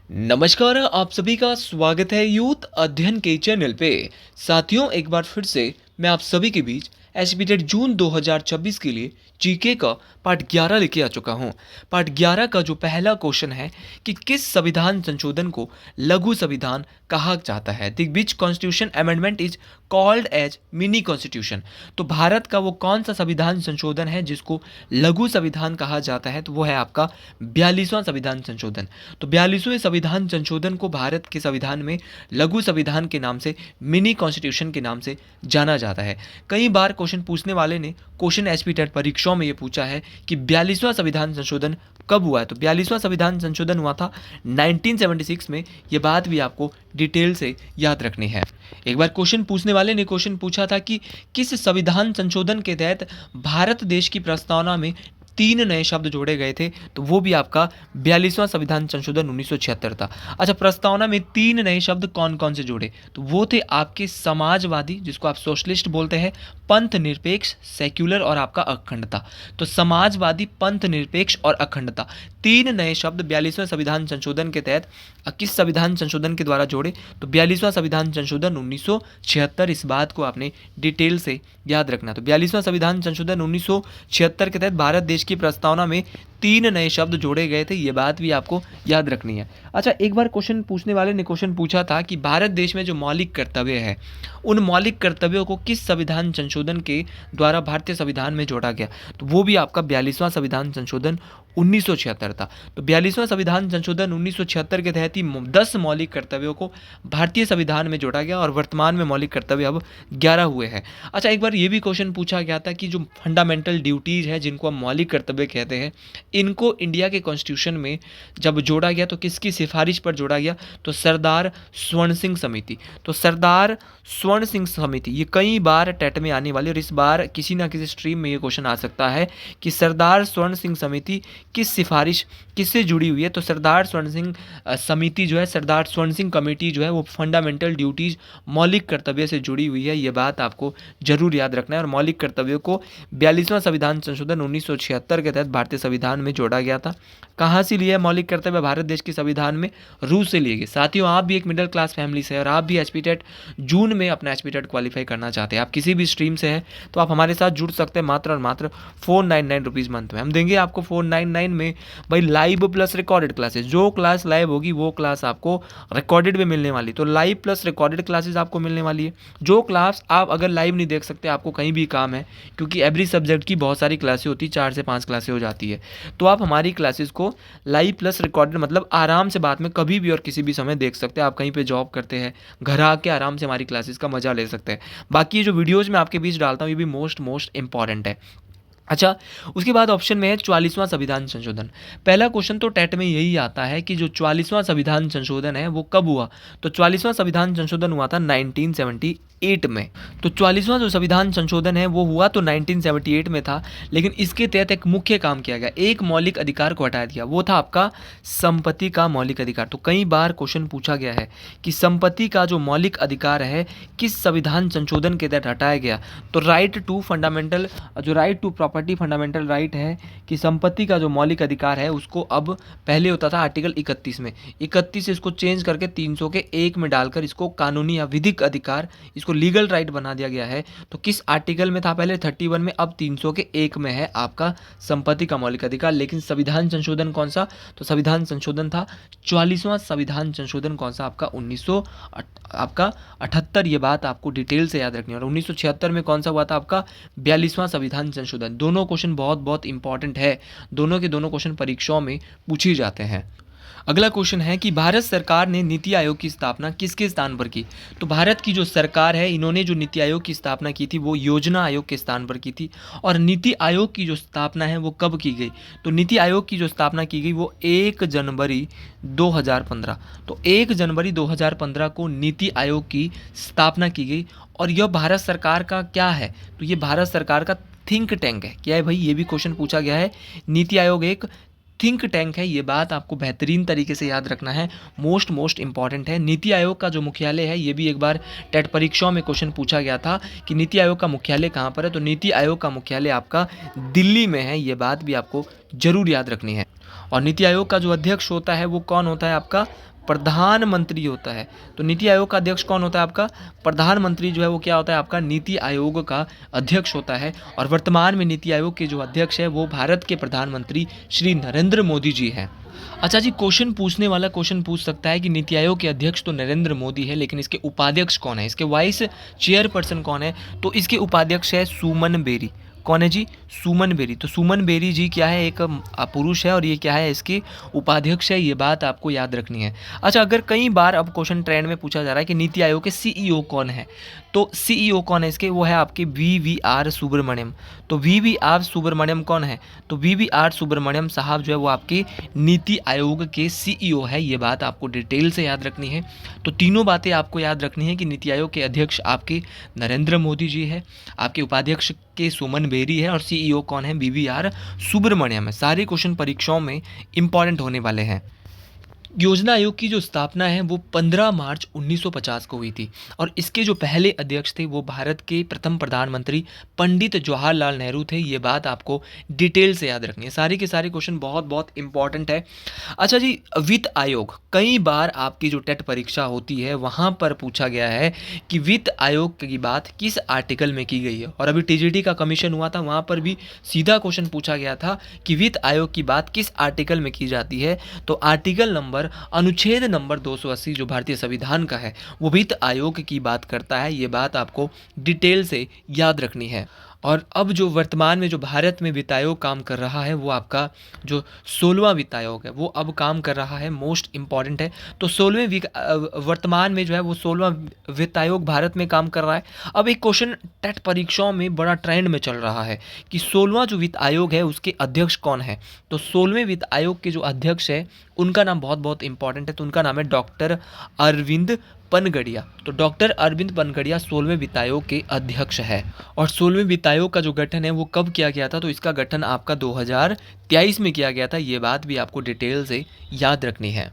नमस्कार, आप सभी का स्वागत है यूथ अध्ययन के चैनल पे। साथियों, एक बार फिर से मैं आप सभी के बीच एसपीटेट जून 2026 के लिए जीके का पार्ट 11 लेके आ चुका हूँ। पार्ट 11 का जो पहला क्वेश्चन है कि किस संविधान संशोधन को लघु संविधान कहा जाता है। The which constitution amendment is called as mini constitution. तो भारत का वो कौन सा संविधान संशोधन है जिसको लघु संविधान कहा जाता है, तो वो है आपका 42वां संविधान संशोधन। तो 42वें संविधान संशोधन को भारत के संविधान में लघु संविधान के नाम से, मिनी कॉन्स्टिट्यूशन के नाम से जाना जाता है। कई बार क्वेश्चन पूछने वाले ने क्वेश्चन एसपीटेट परीक्षाओं में ये पूछा है कि 42वां संविधान संशोधन कब हुआ है। तो 42वां संविधान संशोधन हुआ था 1976 में। ये बात भी आपको डिटेल से याद रखनी है। एक बार क्वेश्चन पूछने वाले ने क्वेश्चन पूछा था कि किस संविधान संशोधन के तहत भारत देश की प्रस्तावना में 3 नए शब्द जोड़े गए थे, तो वो भी आपका 42वां संविधान संशोधन 1976 था। अच्छा, प्रस्तावना में 3 नए शब्द कौन कौन से जोड़े, तो वो थे आपके समाजवादी, जिसको आप सोशलिस्ट बोलते हैं, पंथ निरपेक्ष, सेक्युलर और आपका अखंडता। तो समाजवादी, पंथ निरपेक्ष और अखंडता, 3 नए शब्द 42वें संविधान संशोधन के तहत किस संविधान संशोधन के द्वारा जोड़े, तो 42वां संविधान संशोधन 1976। इस बात को आपने डिटेल से याद रखना। तो 42वां संविधान संशोधन 1976 के तहत भारत देश की प्रस्तावना में 3 नए शब्द जोड़े गए थे। ये बात भी आपको याद रखनी है। अच्छा, एक बार क्वेश्चन पूछने वाले ने क्वेश्चन पूछा था कि भारत देश में जो मौलिक कर्तव्य है, उन मौलिक कर्तव्यों को किस संविधान संशोधन के द्वारा भारतीय संविधान में जोड़ा गया, तो वो भी आपका 42वां संविधान संशोधन 1976 था। तो 42वां संविधान संशोधन 1976 के तहत ही 10 मौलिक कर्तव्यों को भारतीय संविधान में जोड़ा गया और वर्तमान में मौलिक कर्तव्य अब 11 हुए हैं। अच्छा, एक बार ये भी क्वेश्चन पूछा गया था कि जो फंडामेंटल ड्यूटीज़ है, जिनको हम मौलिक कर्तव्य कहते हैं, इनको इंडिया के कॉन्स्टिट्यूशन में जब जोड़ा गया तो किसकी सिफारिश पर जोड़ा गया, तो सरदार स्वर्ण सिंह समिति। तो सरदार स्वर्ण सिंह समिति, ये कई बार टेट में आने वाली, और इस बार किसी ना किसी स्ट्रीम में ये क्वेश्चन आ सकता है कि सरदार स्वर्ण सिंह समिति किस सिफारिश किससे जुड़ी हुई है। तो सरदार स्वर्ण सिंह समिति जो है, सरदार स्वर्ण सिंह कमेटी जो है, वो फंडामेंटल ड्यूटीज, मौलिक कर्तव्य से जुड़ी हुई है। ये बात आपको जरूर याद रखना है। और मौलिक कर्तव्यों को 42वां संविधान संशोधन 1976 के तहत भारतीय संविधान में जोड़ा गया था। कहाँ से लिया मौलिक कर्तव्य भारत देश के संविधान में? रूस से लिए गए। साथियों, आप भी एक मिडिल क्लास फैमिली से हैं और आप भी एसपीटेट जून में अपना एसपीटेट क्वालिफाई करना चाहते हैं, आप किसी भी स्ट्रीम से हैं, तो आप हमारे साथ जुड़ सकते हैं मात्र और मात्र 499 रुपीज़ मंथ में। हम देंगे आपको 499 में भाई लाइव प्लस रिकॉर्डेड क्लासेस। जो क्लास लाइव होगी वो क्लास आपको रिकॉर्डेड में मिलने वाली। तो लाइव प्लस रिकॉर्डेड क्लासेस आपको मिलने वाली है। जो क्लास आप अगर लाइव नहीं देख सकते, आपको कहीं भी काम है, क्योंकि एवरी सब्जेक्ट की बहुत सारी क्लासें होती है, 4 से 5 क्लासें हो जाती है, तो आप हमारी क्लासेस को लाइव प्लस रिकॉर्डेड मतलब आराम से बाद में कभी भी और किसी भी समय देख सकते हैं। आप कहीं पे जॉब करते हैं, घर आके आराम से हमारी क्लासेस का मजा ले सकते हैं। बाकी जो वीडियोज़ मैं आपके बीच डालता हूँ, ये भी मोस्ट इंपॉर्टेंट है। अच्छा, उसके बाद ऑप्शन में है 44वां संविधान संशोधन। पहला क्वेश्चन तो टेट में यही आता है कि जो 44वां संविधान संशोधन है वो कब हुआ, तो 44वां संविधान संशोधन हुआ था 1978 में। तो 44वां जो संविधान संशोधन है वो हुआ तो 1978 में था, लेकिन इसके तहत एक मुख्य काम किया गया, एक मौलिक अधिकार को हटा दिया, वो था आपका संपत्ति का मौलिक अधिकार। तो कई बार क्वेश्चन पूछा गया है कि संपत्ति का जो मौलिक अधिकार है किस संविधान संशोधन के तहत हटाया गया, तो राइट टू फंडामेंटल, जो right to property fundamental right है कि संपत्ति का जो मौलिक अधिकार है उसको अब पहले होता था आर्टिकल 31 में, 31 इसको चेंज करके 300 के 1 में डालकर इसको कानूनी या विधिक अधिकार, इसको लीगल राइट बना दिया गया है। तो किस आर्टिकल में था पहले? 31 में, अब 300 के 1 में है आपका संपत्ति का मौलिक अधिकार। लेकिन संविधान संशोधन कौन सा? तो संविधान संशोधन था 44वां संविधान संशोधन कौन सा? आपका 1978। ये बात आपको डिटेल से याद रखनी है। और 1976 में कौन सा हुआ था? आपका 42वां संविधान संशोधन। दोनों क्वेश्चन बहुत इंपॉर्टेंट है, दोनों के दोनों क्वेश्चन परीक्षाओं में पूछे जाते हैं। अगला क्वेश्चन है कि भारत सरकार ने नीति आयोग की स्थापना किसके स्थान पर की? तो भारत की जो सरकार है, इन्होंने जो नीति आयोग की स्थापना की थी वो योजना आयोग के स्थान पर की थी। और नीति आयोग की जो स्थापना है वो कब की गई? तो नीति आयोग की जो स्थापना की गई वो 1 जनवरी 2015। तो 1 जनवरी 2015 को नीति आयोग की स्थापना की गई। और यह भारत सरकार का क्या है? तो ये भारत सरकार का थिंक टैंक है। क्या है भाई? ये भी क्वेश्चन पूछा गया है। नीति आयोग एक थिंक टैंक है, ये बात आपको बेहतरीन तरीके से याद रखना है, मोस्ट इंपॉर्टेंट है। नीति आयोग का जो मुख्यालय है, ये भी एक बार टेट परीक्षाओं में क्वेश्चन पूछा गया था कि नीति आयोग का मुख्यालय कहाँ पर है, तो नीति आयोग का मुख्यालय आपका दिल्ली में है। ये बात भी आपको जरूर याद रखनी है। और नीति आयोग का जो अध्यक्ष होता है वो कौन होता है? आपका प्रधानमंत्री होता है। तो नीति आयोग का अध्यक्ष कौन होता है आपका? प्रधानमंत्री जो है वो क्या होता है आपका? नीति आयोग का अध्यक्ष होता है। और वर्तमान में नीति आयोग के जो अध्यक्ष है वो भारत के प्रधानमंत्री श्री नरेंद्र मोदी जी हैं। अच्छा जी, क्वेश्चन पूछने वाला क्वेश्चन पूछ सकता है कि नीति आयोग के अध्यक्ष तो नरेंद्र मोदी है, लेकिन इसके उपाध्यक्ष कौन है, इसके वाइस चेयरपर्सन कौन है? तो इसके उपाध्यक्ष है सुमन बेरी। कौन है जी? सुमन बेरी। तो सुमन बेरी जी क्या है? एक पुरुष है और ये क्या है? इसके उपाध्यक्ष है। ये बात आपको याद रखनी है। अच्छा, अगर कई बार अब क्वेश्चन ट्रेंड में पूछा जा रहा है कि नीति आयोग के सीईओ कौन है, तो सीईओ कौन है इसके? वो है आपके वीवीआर सुब्रमण्यम। तो वीवीआर सुब्रमण्यम कौन है? तो वीवीआर सुब्रमण्यम साहब जो है वो आपके नीति आयोग के सीईओ है। ये बात आपको डिटेल से याद रखनी है। तो तीनों बातें आपको याद रखनी है कि नीति आयोग के अध्यक्ष आपके नरेंद्र मोदी जी है, आपके उपाध्यक्ष के सुमन बेरी है और सीईओ कौन है? वीवीआर सुब्रमण्यम है। सारे क्वेश्चन परीक्षाओं में इंपॉर्टेंट होने वाले हैं। योजना आयोग की जो स्थापना है वो 15 मार्च 1950 को हुई थी और इसके जो पहले अध्यक्ष थे वो भारत के प्रथम प्रधानमंत्री पंडित जवाहरलाल नेहरू थे। ये बात आपको डिटेल से याद रखनी है। सारे के सारे क्वेश्चन बहुत बहुत इंपॉर्टेंट है। अच्छा जी, वित्त आयोग, कई बार आपकी जो टेट परीक्षा होती है वहाँ पर पूछा गया है कि वित्त आयोग की बात किस आर्टिकल में की गई है। और अभी टीजीटी का कमीशन हुआ था, वहाँ पर भी सीधा क्वेश्चन पूछा गया था कि वित्त आयोग की बात किस आर्टिकल में की जाती है। तो आर्टिकल नंबर अनुच्छेद नंबर 280 जो भारतीय संविधान का है वो वित्त आयोग की बात करता है। ये बात आपको डिटेल से याद रखनी है। और अब जो वर्तमान में जो भारत में वित्त आयोग काम कर रहा है वो आपका जो 16वां वित्त आयोग है वो अब काम कर रहा है। मोस्ट इंपॉर्टेंट है। तो 16वें वर्तमान में जो है वो 16वां वित्त आयोग भारत में काम कर रहा है। अब एक क्वेश्चन टेट परीक्षाओं में बड़ा ट्रेंड में चल रहा है कि 16वां जो वित्त आयोग है उसके अध्यक्ष कौन है। तो 16वें वित्त आयोग के जो अध्यक्ष है उनका नाम बहुत बहुत इंपॉर्टेंट है। तो उनका नाम है डॉक्टर अरविंद पनगड़िया। तो डॉक्टर अरविंद पनगड़िया 16वें वित्त आयोग के अध्यक्ष है। और 16वें वित्त आयोग का जो गठन है वो कब किया गया था? तो इसका गठन आपका 2023 में किया गया था। ये बात भी आपको डिटेल से याद रखनी है।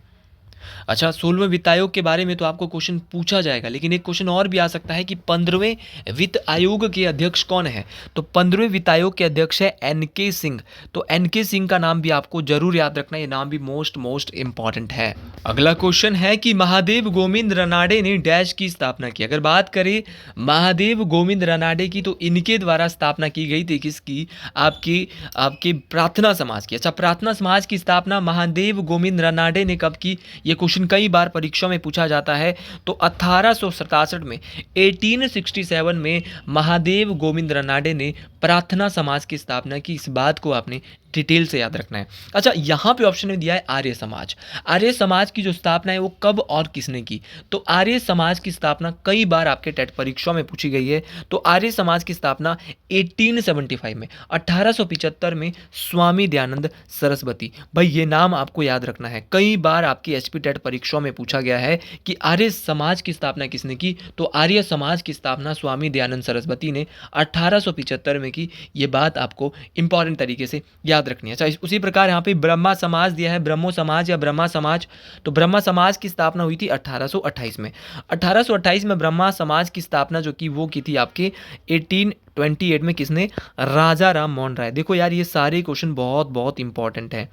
अच्छा, 16वें वित्त आयोग के बारे में तो आपको क्वेश्चन पूछा जाएगा, लेकिन एक क्वेश्चन और भी आ सकता है कि 15वें वित्त आयोग के अध्यक्ष कौन है। तो 15वें वित्त आयोग के अध्यक्ष है एनके सिंह। तो एनके सिंह का नाम भी आपको जरूर याद रखना है। ये नाम भी मोस्ट इंपॉर्टेंट है। अगला क्वेश्चन है कि महादेव गोविंद रनाडे ने डैश की स्थापना की। अगर बात करें महादेव गोविंद रनाडे की तो इनके द्वारा स्थापना की गई थी। किसकी? आपके प्रार्थना समाज की। अच्छा, प्रार्थना समाज की स्थापना महादेव गोविंद रनाडे ने कब की? ये क्वेश्चन कई बार परीक्षा में पूछा जाता है। तो 1867 में 1867 में महादेव गोविंद रनाडे ने प्रार्थना समाज की स्थापना की। इस बात को आपने डिटेल से याद रखना है। अच्छा, यहाँ पे ऑप्शन में दिया है आर्य समाज। आर्य समाज की जो स्थापना है वो कब और किसने की? तो आर्य समाज की स्थापना कई बार आपके टेट परीक्षा में पूछी गई है। तो आर्य समाज की स्थापना 1875 में 1875 में स्वामी दयानंद सरस्वती। भाई ये नाम आपको याद रखना है। कई बार आपकी एचपी टेट परीक्षा में पूछा गया है कि आर्य समाज की स्थापना किसने की? तो आर्य समाज की स्थापना स्वामी दयानंद सरस्वती ने 1875 में की। ये बात आपको इंपॉर्टेंट तरीके से याद रखनी है। अच्छा, उसी प्रकार यहाँ पे ब्रह्मा समाज दिया है, ब्रह्मो समाज या ब्रह्मा समाज। तो ब्रह्मा समाज की स्थापना हुई थी 1828 में। 1828 में ब्रह्मा समाज की स्थापना जो की वो की थी आपके 1828 में। किसने? राजा राम मोहन राय। देखो यार, ये सारे क्वेश्चन बहुत बहुत इंपॉर्टेंट है।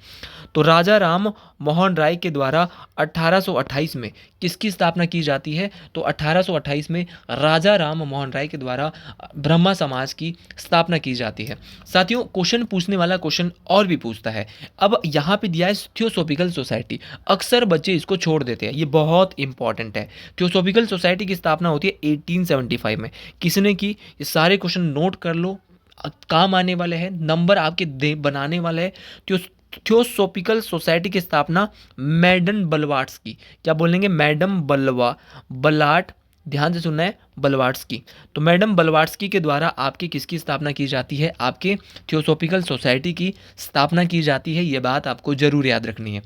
तो राजा राम मोहन राय के द्वारा 1828 में किसकी स्थापना की जाती है? तो 1828 में राजा राम मोहन राय के द्वारा ब्रह्मा समाज की स्थापना की जाती है। साथियों, क्वेश्चन पूछने वाला क्वेश्चन और भी पूछता है। अब यहाँ पे दिया है थियोसॉफिकल सोसाइटी। अक्सर बच्चे इसको छोड़ देते हैं, ये बहुत इंपॉर्टेंट है। थियोसॉफिकल सोसाइटी की स्थापना होती है 1875 में। किसने की? ये सारे क्वेश्चन नोट कर लो, काम आने वाले हैं, नंबर आपके बनाने वाले हैं। थियोसॉफिकल सोसाइटी की स्थापना मैडम ब्लवाट्स्की। क्या बोलेंगे? मैडम बलाट, ध्यान से सुनना है, ब्लवाट्स्की। तो मैडम ब्लवाट्स्की के द्वारा आपकी किसकी स्थापना की जाती है? आपके थियोसॉफिकल सोसाइटी की स्थापना की जाती है। ये बात आपको जरूर याद रखनी है।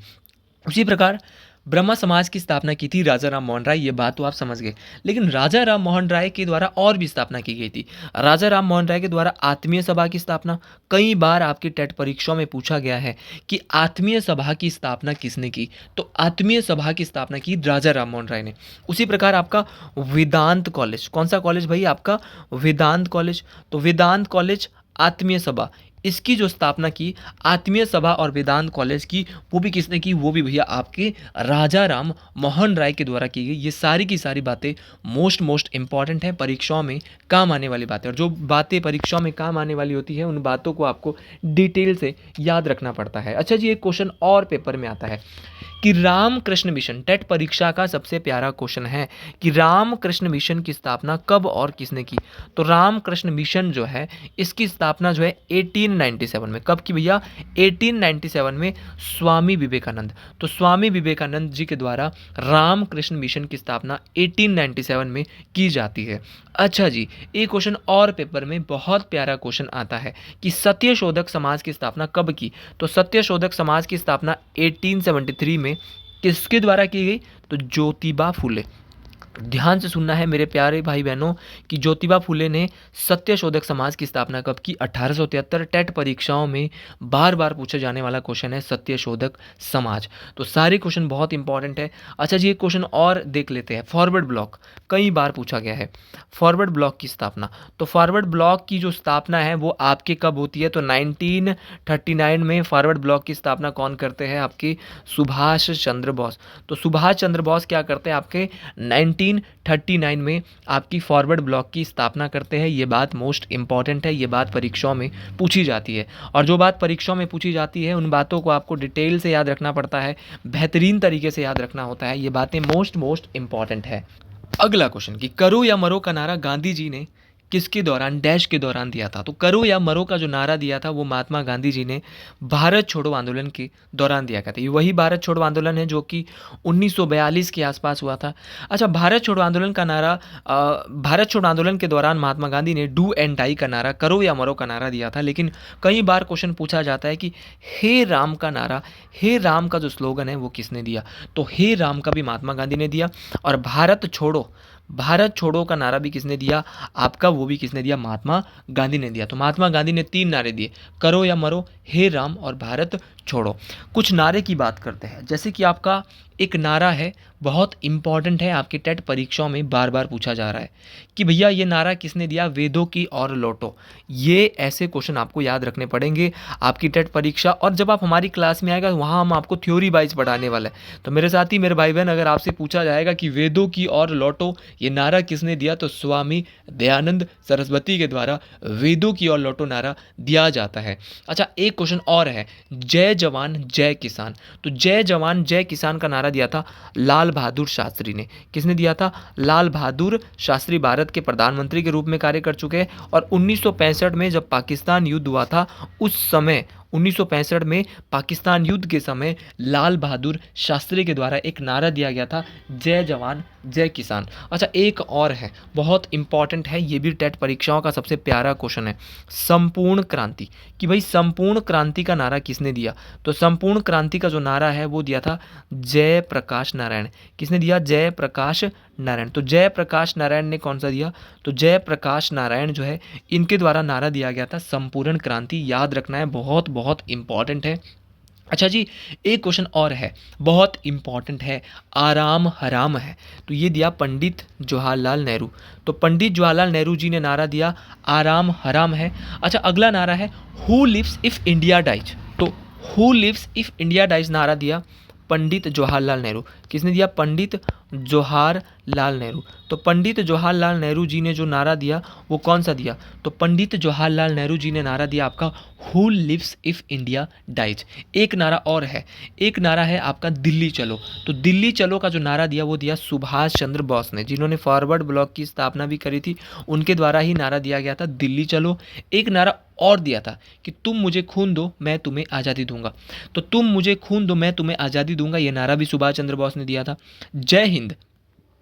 उसी प्रकार ब्रह्मा समाज की स्थापना की थी राजा राम मोहन राय। ये बात तो आप समझ गए। लेकिन राजा राम मोहन राय के द्वारा और भी स्थापना की गई थी। राजा राम मोहन राय के द्वारा आत्मीय सभा की स्थापना। कई बार आपके टेट परीक्षा में पूछा गया है कि आत्मीय सभा की स्थापना किसने की? तो आत्मीय सभा की स्थापना की राजा राम मोहन राय ने। उसी प्रकार आपका वेदांत कॉलेज, कौन सा कॉलेज भाई? आपका वेदांत कॉलेज। तो वेदांत कॉलेज, आत्मीय सभा, इसकी जो स्थापना की आत्मीय सभा और वेदांत कॉलेज की, वो भी किसने की, वो भी भैया आपके राजा राम मोहन राय के द्वारा की गई। ये सारी की सारी बातें मोस्ट इंपॉर्टेंट है, परीक्षाओं में काम आने वाली बातें, और जो बातें परीक्षाओं में काम आने वाली होती है उन बातों को आपको डिटेल से याद रखना पड़ता है। अच्छा जी, एक क्वेश्चन और पेपर में आता है कि रामकृष्ण मिशन, टेट परीक्षा का सबसे प्यारा क्वेश्चन है कि रामकृष्ण मिशन की स्थापना कब और किसने की। तो रामकृष्ण मिशन जो है इसकी स्थापना जो है 1897 में, कब की भैया, 1897 में स्वामी विवेकानंद। तो स्वामी विवेकानंद जी के द्वारा रामकृष्ण मिशन की स्थापना 1897 में की जाती है। अच्छा जी, एक क्वेश्चन और पेपर में बहुत प्यारा क्वेश्चन आता है कि सत्यशोधक समाज की स्थापना कब की। तो सत्यशोधक समाज की स्थापना 1873 में किसके द्वारा की गई, तो ज्योतिबा फुले। ध्यान से सुनना है मेरे प्यारे भाई बहनों कि ज्योतिबा फुले ने सत्यशोधक समाज की स्थापना कब की, 1873। टेट परीक्षाओं में बार बार पूछा जाने वाला क्वेश्चन है सत्यशोधक समाज। तो सारे क्वेश्चन बहुत इंपॉर्टेंट है। अच्छा जी, एक क्वेश्चन और देख लेते हैं, फॉरवर्ड ब्लॉक कई बार पूछा गया है। फॉरवर्ड ब्लॉक की स्थापना, तो फॉरवर्ड ब्लॉक की जो स्थापना है वो आपके कब होती है, तो 1939 में फॉरवर्ड ब्लॉक की स्थापना कौन करते हैं, आपके सुभाष चंद्र बोस। तो सुभाष चंद्र बोस क्या करते हैं, आपके 1939 में आपकी फॉरवर्ड ब्लॉक की स्थापना करते हैं। ये बात मोस्ट इंपॉर्टेंट है, ये बात परीक्षाओं में पूछी जाती है, और जो बात परीक्षाओं में पूछी जाती है उन बातों को आपको डिटेल से याद रखना पड़ता है, बेहतरीन तरीके से याद रखना होता है। ये बातें मोस्ट इंपॉर्टेंट है। अगला क्वेश्चन कि करो या मरो का नारा गांधी जी ने किसके दौरान, डैश के दौरान दिया था। तो करो या मरो का जो नारा दिया था वो महात्मा गांधी जी ने भारत छोड़ो आंदोलन के दौरान दिया था। ये वही भारत छोड़ो आंदोलन है जो कि 1942 के आसपास हुआ था। अच्छा, भारत छोड़ो आंदोलन का नारा, भारत छोड़ो आंदोलन के दौरान महात्मा गांधी ने डू एंड डाई का नारा, करो या मरो का नारा दिया था। लेकिन कई बार क्वेश्चन पूछा जाता है कि हे राम का नारा, हे राम का जो स्लोगन है वो किसने दिया। तो हे राम का भी महात्मा गांधी ने दिया, और भारत छोड़ो का नारा भी किसने दिया आपका, वो भी किसने दिया, महात्मा गांधी ने दिया। तो महात्मा गांधी ने 3 नारे दिए, करो या मरो, हे राम और भारत छोड़ो। कुछ नारे की बात करते हैं, जैसे कि आपका एक नारा है, बहुत इंपॉर्टेंट है, आपके टेट परीक्षाओं में बार बार पूछा जा रहा है कि भैया ये नारा किसने दिया, वेदों की और लौटो। ये ऐसे क्वेश्चन आपको याद रखने पड़ेंगे आपकी टेट परीक्षा, और जब आप हमारी क्लास में आएगा वहाँ हम आपको थ्योरी वाइज पढ़ाने वाला है। तो मेरे साथ ही मेरे भाई बहन, अगर आपसे पूछा जाएगा कि वेदों की और लौटो ये नारा किसने दिया, तो स्वामी दयानंद सरस्वती के द्वारा वेदों की और लौटो नारा दिया जाता है। अच्छा, एक क्वेश्चन और है, जय जवान जय किसान। तो जय जवान जय किसान का नारा दिया था लाल बहादुर शास्त्री ने। किसने दिया था, लाल बहादुर शास्त्री भारत के प्रधानमंत्री के रूप में कार्य कर चुके हैं, और 1965 में जब पाकिस्तान युद्ध हुआ था उस समय 1965 में पाकिस्तान युद्ध के समय लाल बहादुर शास्त्री के द्वारा एक नारा दिया गया था, जय जवान जय किसान। अच्छा, एक और है, बहुत इंपॉर्टेंट है, ये भी टेट परीक्षाओं का सबसे प्यारा क्वेश्चन है, संपूर्ण क्रांति। कि भाई संपूर्ण क्रांति का नारा किसने दिया। तो संपूर्ण क्रांति का जो नारा है वो दिया था जय प्रकाश नारायण। किसने दिया, जय प्रकाश नारायण। तो जय प्रकाश नारायण ने कौन सा दिया, तो जय प्रकाश नारायण जो है इनके द्वारा नारा दिया गया था संपूर्ण क्रांति। याद रखना है, बहुत बहुत इंपॉर्टेंट है। अच्छा जी, एक क्वेश्चन और है, बहुत इंपॉर्टेंट है, आराम हराम है। तो ये दिया पंडित जवाहरलाल नेहरू। तो पंडित जवाहरलाल नेहरू जी ने नारा दिया आराम हराम है। अच्छा, अगला नारा है who lives if India dies. तो who lives if India dies नारा दिया पंडित जवाहरलाल नेहरू। किसने दिया, पंडित जवाहरलाल नेहरू। तो पंडित जवाहरलाल नेहरू जी ने जो नारा दिया वो कौन सा दिया, तो पंडित जवाहरलाल नेहरू जी ने नारा दिया आपका who lives if India dies. एक नारा और है, एक नारा है आपका दिल्ली चलो। तो दिल्ली चलो का जो नारा दिया वो दिया सुभाष चंद्र बोस ने, जिन्होंने फॉरवर्ड ब्लॉक की स्थापना भी करी थी, उनके द्वारा ही नारा दिया गया था दिल्ली चलो। एक नारा और दिया था कि तुम मुझे खून दो मैं तुम्हें आज़ादी दूंगा। तो तुम मुझे खून दो मैं तुम्हें आज़ादी दूंगा, ये नारा भी सुभाष चंद्र बोस ने दिया था। जय हिंद,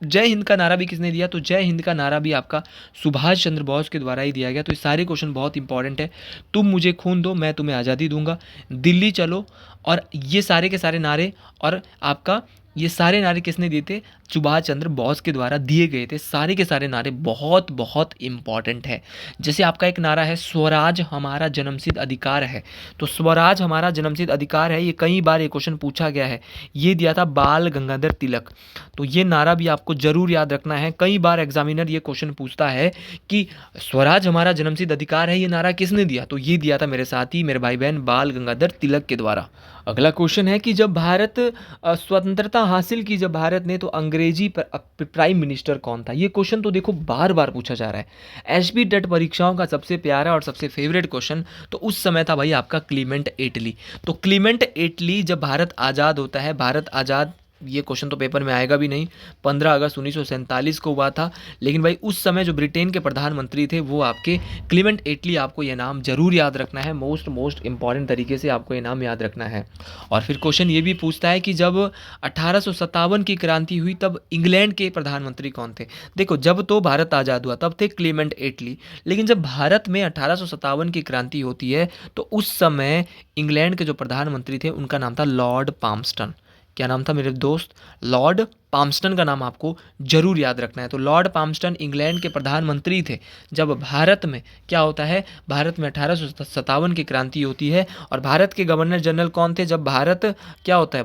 जय हिंद का नारा भी किसने दिया, तो जय हिंद का नारा भी आपका सुभाष चंद्र बोस के द्वारा ही दिया गया। तो ये सारे क्वेश्चन बहुत इंपॉर्टेंट है, तुम मुझे खून दो मैं तुम्हें आज़ादी दूंगा, दिल्ली चलो, और ये सारे के सारे नारे, और आपका ये सारे नारे किसने दिए थे? सुभाष चंद्र बोस के द्वारा दिए गए थे। सारे के सारे नारे बहुत बहुत इम्पॉर्टेंट है। जैसे आपका एक नारा है, स्वराज हमारा जन्मसिद्ध अधिकार है। तो स्वराज हमारा जन्मसिद्ध अधिकार है, ये कई बार ये क्वेश्चन पूछा गया है। ये दिया था बाल गंगाधर तिलक। तो ये नारा भी आपको जरूर याद रखना है। कई बार एग्जामिनर ये क्वेश्चन पूछता है कि स्वराज हमारा जन्मसिद्ध अधिकार है, ये नारा किसने दिया? तो ये दिया था मेरे साथी, मेरे भाई बहन, बाल गंगाधर तिलक के द्वारा। अगला क्वेश्चन है कि जब भारत स्वतंत्रता हासिल की जब भारत ने, तो अंग्रेजी प्राइम मिनिस्टर कौन था? ये क्वेश्चन तो देखो बार बार पूछा जा रहा है। एसबी टेट परीक्षाओं का सबसे प्यारा और सबसे फेवरेट क्वेश्चन तो उस समय था भाई आपका क्लीमेंट एटली। तो क्लीमेंट एटली, जब भारत आज़ाद होता है, भारत आज़ाद, ये क्वेश्चन तो पेपर में आएगा भी नहीं, 15 अगस्त 1947 को हुआ था। लेकिन भाई उस समय जो ब्रिटेन के प्रधानमंत्री थे वो आपके क्लीमेंट एटली। आपको ये नाम जरूर याद रखना है, मोस्ट इंपॉर्टेंट तरीके से आपको ये नाम याद रखना है। और फिर क्वेश्चन ये भी पूछता है कि जब 1857 की क्रांति हुई तब इंग्लैंड के प्रधानमंत्री कौन थे? देखो, जब तो भारत आज़ाद हुआ तब थे क्लीमेंट एटली, लेकिन जब भारत में 1857 की क्रांति होती है तो उस समय इंग्लैंड के जो प्रधानमंत्री थे उनका नाम था लॉर्ड पाम्पस्टन। क्या नाम था मेरे दोस्त? लॉर्ड पाम्पस्टन का नाम आपको जरूर याद रखना है। तो लॉर्ड पाम्पस्टन इंग्लैंड के प्रधानमंत्री थे जब भारत में क्या होता है, भारत में 1857 की क्रांति होती है। और भारत के गवर्नर जनरल कौन थे जब भारत क्या होता है,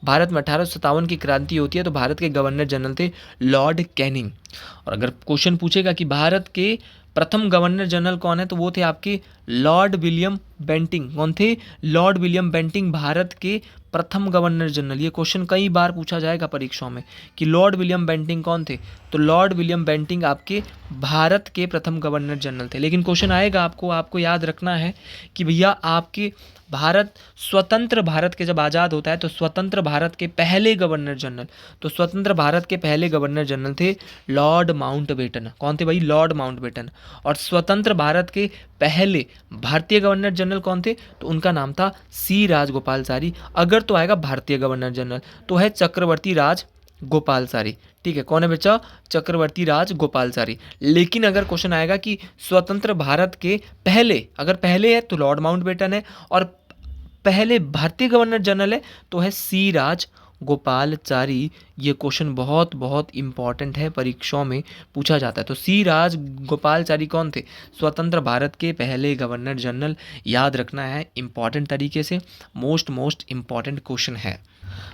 भारत में 1857 की क्रांति होती है? तो भारत के गवर्नर जनरल थे लॉर्ड कैनिंग। और अगर क्वेश्चन पूछेगा कि भारत के प्रथम गवर्नर जनरल कौन है, तो वो थे आपके लॉर्ड विलियम बेंटिंग। कौन थे? लॉर्ड विलियम बेंटिंग भारत के प्रथम गवर्नर जनरल। ये क्वेश्चन कई बार पूछा जाएगा परीक्षाओं में कि लॉर्ड विलियम बेंटिंग कौन थे? तो लॉर्ड विलियम बेंटिंग आपके भारत के प्रथम गवर्नर जनरल थे। लेकिन क्वेश्चन आएगा आपको याद रखना है कि भैया आपके स्वतंत्र भारत के जब आज़ाद होता है तो स्वतंत्र भारत के पहले गवर्नर जनरल, तो स्वतंत्र भारत के पहले गवर्नर जनरल थे लॉर्ड माउंटबेटन। कौन थे भाई? Lord Mountbatten. और स्वतंत्र भारत के पहले भारतीय गवर्नर जनरल कौन थे? तो उनका नाम था सी राजगोपालाचारी। अगर तो आएगा भारतीय गवर्नर जनरल तो है चक्रवर्ती राज गोपालाचारी। ठीक है, कौन है बच्चा? चक्रवर्ती राज गोपालाचारी। लेकिन अगर क्वेश्चन आएगा कि स्वतंत्र भारत के पहले, अगर पहले है तो लॉर्ड माउंटबेटन है, और पहले भारतीय गवर्नर जनरल है तो है सी राज गोपालाचारी। ये क्वेश्चन बहुत बहुत इंपॉर्टेंट है, परीक्षाओं में पूछा जाता है। तो सी राज गोपालाचारी कौन थे? स्वतंत्र भारत के पहले गवर्नर जनरल। याद रखना है इंपॉर्टेंट तरीके से, मोस्ट इंपॉर्टेंट क्वेश्चन है।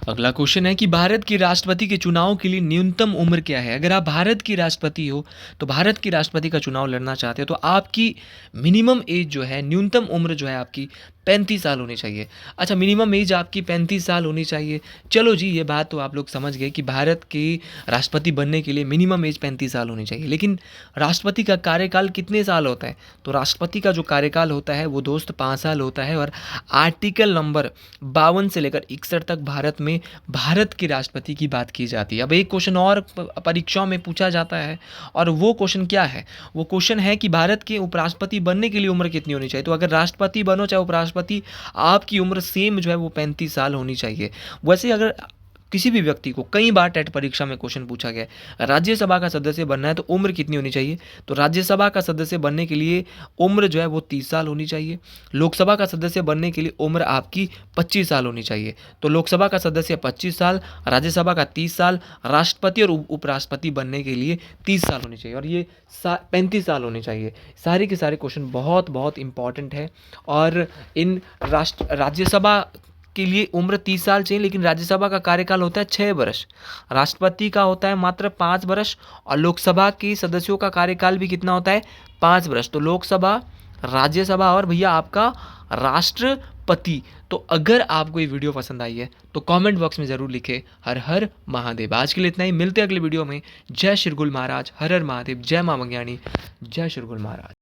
अगला क्वेश्चन है कि भारत के राष्ट्रपति के चुनाव के लिए न्यूनतम उम्र क्या है? अगर आप भारत की राष्ट्रपति हो, तो भारत की राष्ट्रपति का चुनाव लड़ना चाहते हो, तो आपकी मिनिमम एज जो है, न्यूनतम उम्र जो है आपकी 35 साल होनी चाहिए। अच्छा, मिनिमम एज आपकी 35 साल होनी चाहिए। चलो जी, ये बात तो आप लोग समझ गए कि भारत के राष्ट्रपति बनने के लिए मिनिमम एज 35 साल होनी चाहिए। लेकिन राष्ट्रपति का कार्यकाल कितने साल होता है? तो राष्ट्रपति का जो कार्यकाल होता है वो दोस्त 5 साल होता है। और आर्टिकल नंबर 52 से लेकर 61 तक भारत में भारत के राष्ट्रपति की बात की जाती है। अब एक क्वेश्चन और परीक्षाओं में पूछा जाता है, और वो क्वेश्चन क्या है? वो क्वेश्चन है कि भारत के उपराष्ट्रपति बनने के लिए उम्र कितनी होनी चाहिए? तो अगर राष्ट्रपति बनो चाहे उपराष्ट्रपति, आपकी उम्र सेम जो है वो 35 साल होनी चाहिए। वैसे अगर किसी भी व्यक्ति को कई बार टेट परीक्षा में क्वेश्चन पूछा गया है, राज्यसभा का सदस्य बनना है तो उम्र कितनी होनी चाहिए? तो राज्यसभा का सदस्य बनने के लिए उम्र जो है वो 30 साल होनी चाहिए। लोकसभा का सदस्य बनने के लिए उम्र आपकी 25 साल होनी चाहिए। तो लोकसभा का सदस्य 25 साल, राज्यसभा का 30 साल, राष्ट्रपति और उपराष्ट्रपति बनने के लिए 30 साल होनी चाहिए, और ये 35 साल होने चाहिए। सारे के सारे क्वेश्चन बहुत बहुत इंपॉर्टेंट है। और इन राज्यसभा के लिए उम्र 30 साल चाहिए, लेकिन राज्यसभा का कार्यकाल होता है 6 वर्ष, राष्ट्रपति का होता है मात्र 5 वर्ष, और लोकसभा के सदस्यों का कार्यकाल भी कितना होता है? 5 वर्ष। तो लोकसभा, राज्यसभा और भैया आपका राष्ट्रपति। तो अगर आपको ये वीडियो पसंद आई है तो कमेंट बॉक्स में ज़रूर लिखें हर हर महादेव। आज के लिए इतना ही, मिलते हैं अगले वीडियो में। जय श्री गुल महाराज, हर हर महादेव, जय मां मंगयाणी, जय श्री गुल महाराज।